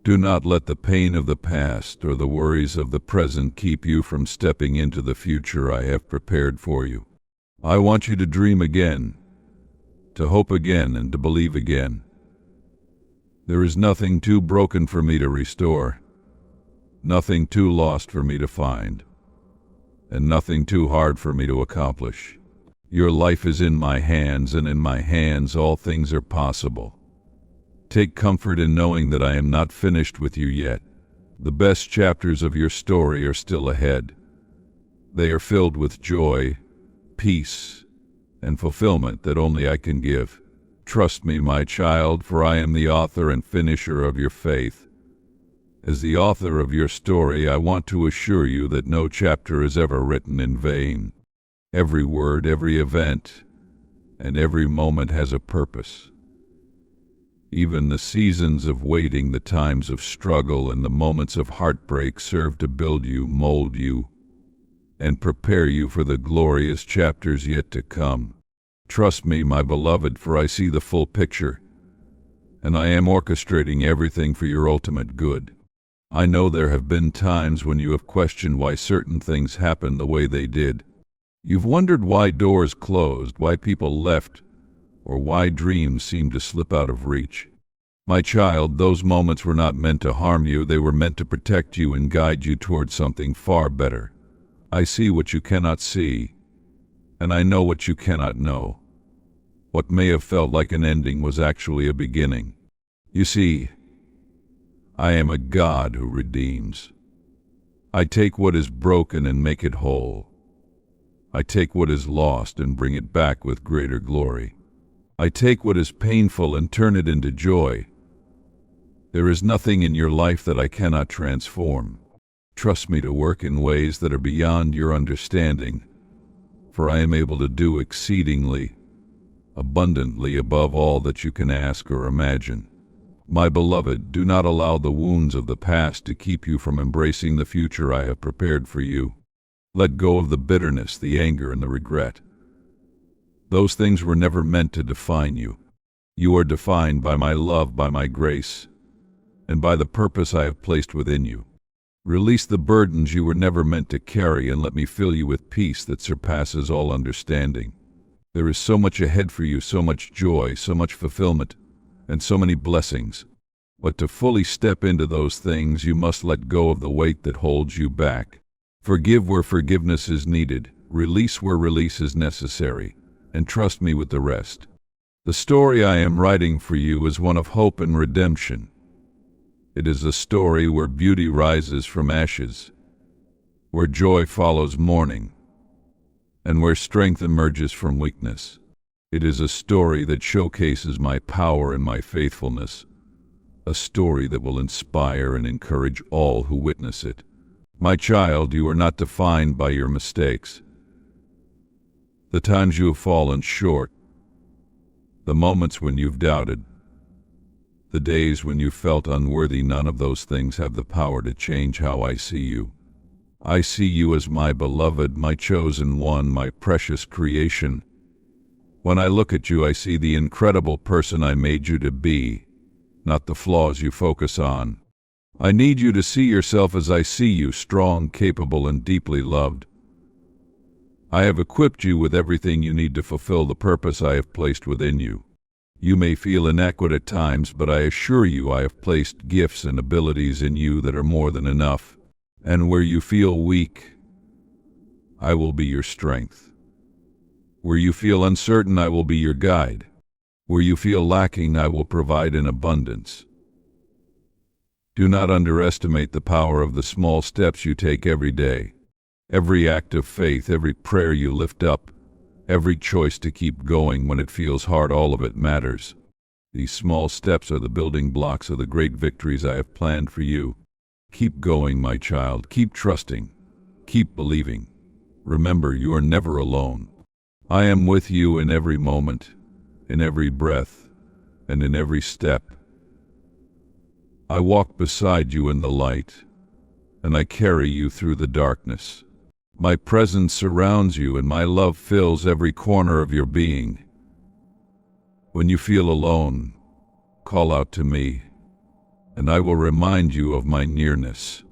Do not let the pain of the past or the worries of the present keep you from stepping into the future I have prepared for you. I want you to dream again, to hope again, and to believe again. There is nothing too broken for me to restore, nothing too lost for me to find, and nothing too hard for me to accomplish. Your life is in my hands, and in my hands all things are possible. Take comfort in knowing that I am not finished with you yet. The best chapters of your story are still ahead. They are filled with joy, peace, and fulfillment that only I can give. Trust me, my child, for I am the author and finisher of your faith. As the author of your story, I want to assure you that no chapter is ever written in vain. Every word, every event, and every moment has a purpose. Even the seasons of waiting, the times of struggle, and the moments of heartbreak serve to build you, mold you, and prepare you for the glorious chapters yet to come. Trust me, my beloved, for I see the full picture, and I am orchestrating everything for your ultimate good. I know there have been times when you have questioned why certain things happened the way they did. You've wondered why doors closed, why people left, or why dreams seemed to slip out of reach. My child, those moments were not meant to harm you. They were meant to protect you and guide you towards something far better. I see what you cannot see, and I know what you cannot know. What may have felt like an ending was actually a beginning. You see, I am a God who redeems. I take what is broken and make it whole. I take what is lost and bring it back with greater glory. I take what is painful and turn it into joy. There is nothing in your life that I cannot transform. Trust me to work in ways that are beyond your understanding, for I am able to do exceedingly, abundantly above all that you can ask or imagine. My beloved, do not allow the wounds of the past to keep you from embracing the future I have prepared for you. Let go of the bitterness, the anger, and the regret. Those things were never meant to define you. You are defined by my love, by my grace, and by the purpose I have placed within you. Release the burdens you were never meant to carry, and let me fill you with peace that surpasses all understanding. There is so much ahead for you, so much joy, so much fulfillment, and so many blessings. But to fully step into those things, you must let go of the weight that holds you back. Forgive where forgiveness is needed, release where release is necessary, and trust me with the rest. The story I am writing for you is one of hope and redemption. It is a story where beauty rises from ashes, where joy follows mourning, and where strength emerges from weakness. It is a story that showcases my power and my faithfulness, a story that will inspire and encourage all who witness it. My child, you are not defined by your mistakes, the times you have fallen short, the moments when you've doubted, the days when you felt unworthy. None of those things have the power to change how I see you. I see you as my beloved, my chosen one, my precious creation. When I look at you, I see the incredible person I made you to be, not the flaws you focus on. I need you to see yourself as I see you, strong, capable, and deeply loved. I have equipped you with everything you need to fulfill the purpose I have placed within you. You may feel inadequate at times, but I assure you I have placed gifts and abilities in you that are more than enough. And where you feel weak, I will be your strength. Where you feel uncertain, I will be your guide. Where you feel lacking, I will provide in abundance. Do not underestimate the power of the small steps you take every day. Every act of faith, every prayer you lift up, every choice to keep going when it feels hard, all of it matters. These small steps are the building blocks of the great victories I have planned for you. Keep going, my child. Keep trusting. Keep believing. Remember, you are never alone. I am with you in every moment, in every breath, and in every step. I walk beside you in the light, and I carry you through the darkness. My presence surrounds you, and my love fills every corner of your being. When you feel alone, call out to me, and I will remind you of my nearness.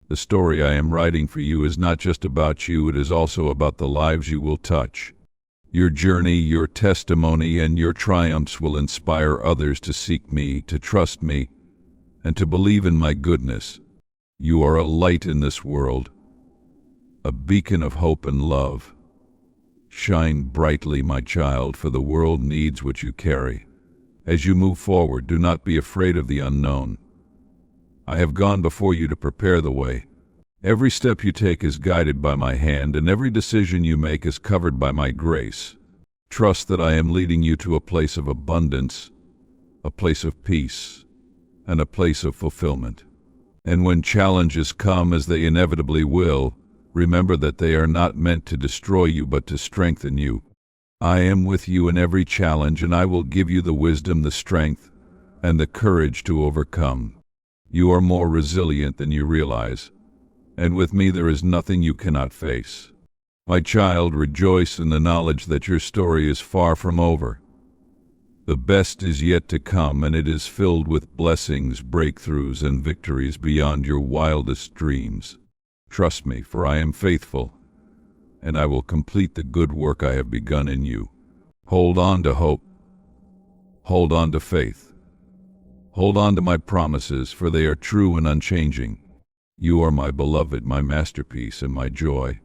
The story I am writing for you is not just about you, it is also about the lives you will touch. Your journey, your testimony, and your triumphs will inspire others to seek me, to trust me, and to believe in my goodness. You are a light in this world, a beacon of hope and love. Shine brightly, my child, for the world needs what you carry. As you move forward, do not be afraid of the unknown. I have gone before you to prepare the way. Every step you take is guided by my hand, and every decision you make is covered by my grace. Trust that I am leading you to a place of abundance, a place of peace, and a place of fulfillment. And when challenges come, as they inevitably will, remember that they are not meant to destroy you, but to strengthen you. I am with you in every challenge, and I will give you the wisdom, the strength, and the courage to overcome. You are more resilient than you realize, and with me there is nothing you cannot face. My child, rejoice in the knowledge that your story is far from over. The best is yet to come, and it is filled with blessings, breakthroughs, and victories beyond your wildest dreams. Trust me, for I am faithful, and I will complete the good work I have begun in you. Hold on to hope. Hold on to faith. Hold on to my promises, for they are true and unchanging. You are my beloved, my masterpiece, and my joy.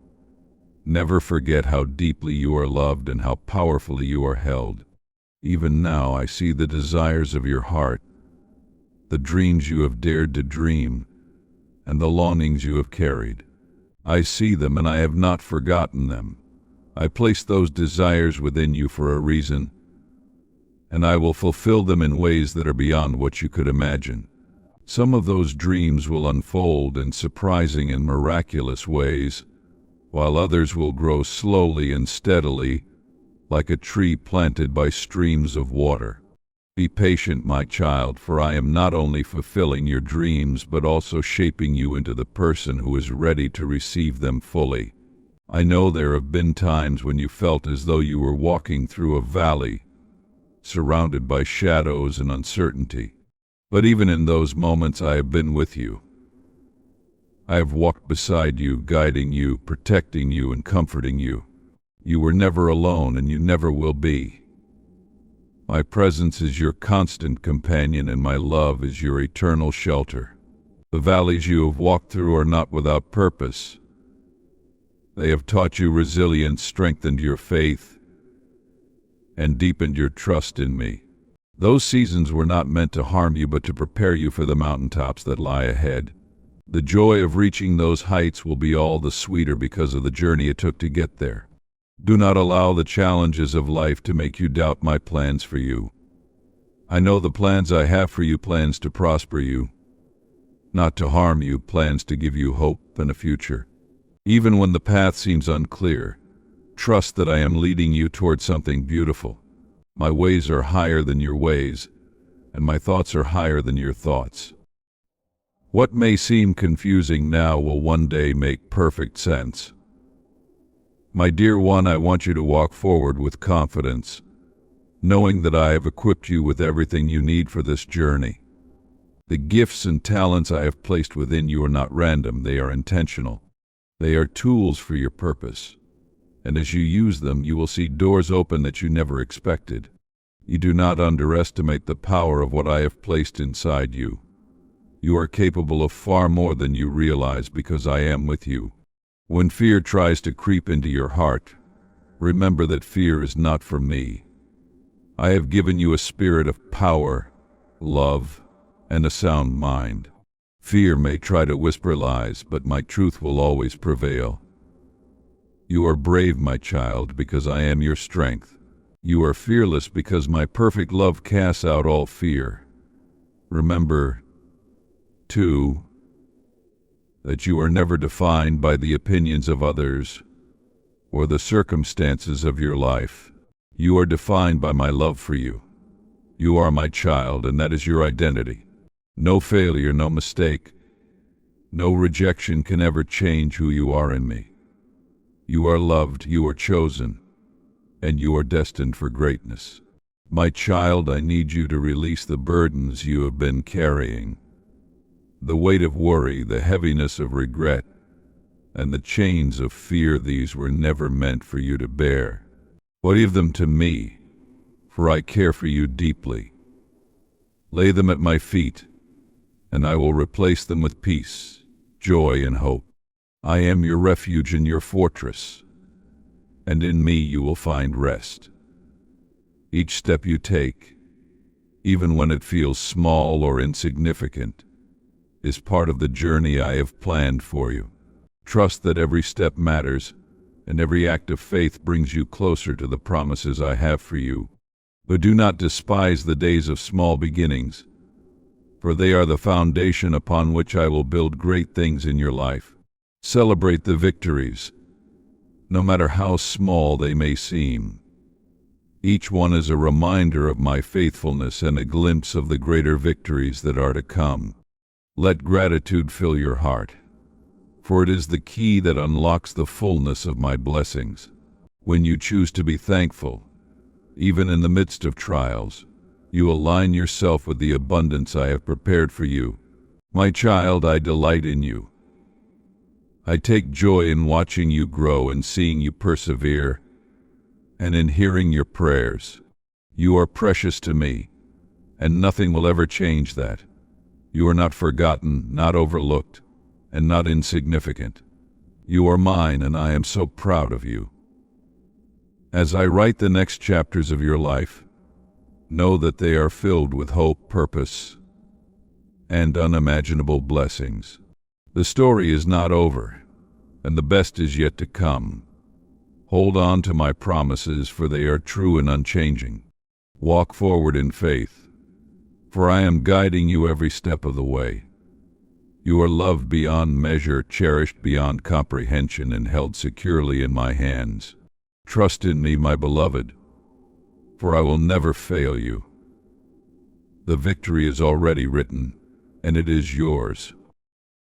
Never forget how deeply you are loved and how powerfully you are held. Even now I see the desires of your heart, the dreams you have dared to dream, and the longings you have carried. I see them, and I have not forgotten them. I placed those desires within you for a reason, and I will fulfill them in ways that are beyond what you could imagine. Some of those dreams will unfold in surprising and miraculous ways, while others will grow slowly and steadily, like a tree planted by streams of water. Be patient, my child, for I am not only fulfilling your dreams, but also shaping you into the person who is ready to receive them fully. I know there have been times when you felt as though you were walking through a valley, surrounded by shadows and uncertainty. But even in those moments, I have been with you. I have walked beside you, guiding you, protecting you, and comforting you. You were never alone, and you never will be. My presence is your constant companion, and my love is your eternal shelter. The valleys you have walked through are not without purpose. They have taught you resilience, strengthened your faith, and deepened your trust in me. Those seasons were not meant to harm you, but to prepare you for the mountaintops that lie ahead. The joy of reaching those heights will be all the sweeter because of the journey it took to get there. Do not allow the challenges of life to make you doubt my plans for you. I know the plans I have for you, plans to prosper you, not to harm you, plans to give you hope and a future. Even when the path seems unclear, trust that I am leading you towards something beautiful. My ways are higher than your ways, and my thoughts are higher than your thoughts. What may seem confusing now will one day make perfect sense. My dear one, I want you to walk forward with confidence, knowing that I have equipped you with everything you need for this journey. The gifts and talents I have placed within you are not random, they are intentional. They are tools for your purpose, and as you use them, you will see doors open that you never expected. You do not underestimate the power of what I have placed inside you. You are capable of far more than you realize because I am with you. When fear tries to creep into your heart, remember that fear is not from me. I have given you a spirit of power, love, and a sound mind. Fear may try to whisper lies, but my truth will always prevail. You are brave, my child, because I am your strength. You are fearless because my perfect love casts out all fear. Remember, too, that you are never defined by the opinions of others or the circumstances of your life. You are defined by my love for you. You are my child, and that is your identity. No failure, no mistake, no rejection can ever change who you are in me. You are loved, you are chosen, and you are destined for greatness. My child, I need you to release the burdens you have been carrying. The weight of worry, the heaviness of regret, and the chains of fear. These were never meant for you to bear. Leave them to me, for I care for you deeply. Lay them at my feet, and I will replace them with peace, joy, and hope. I am your refuge and your fortress, and in me you will find rest. Each step you take, even when it feels small or insignificant, is part of the journey I have planned for you. Trust that every step matters, and every act of faith brings you closer to the promises I have for you. But do not despise the days of small beginnings, for they are the foundation upon which I will build great things in your life. Celebrate the victories, no matter how small they may seem. Each one is a reminder of my faithfulness and a glimpse of the greater victories that are to come. Let gratitude fill your heart, for it is the key that unlocks the fullness of my blessings. When you choose to be thankful, even in the midst of trials, you align yourself with the abundance I have prepared for you. My child, I delight in you. I take joy in watching you grow and seeing you persevere, and in hearing your prayers. You are precious to me, and nothing will ever change that. You are not forgotten, not overlooked, and not insignificant. You are mine, and I am so proud of you. As I write the next chapters of your life, know that they are filled with hope, purpose, and unimaginable blessings. The story is not over, and the best is yet to come. Hold on to my promises, for they are true and unchanging. Walk forward in faith, for I am guiding you every step of the way. You are loved beyond measure, cherished beyond comprehension, and held securely in my hands. Trust in me, my beloved, for I will never fail you. The victory is already written, and it is yours.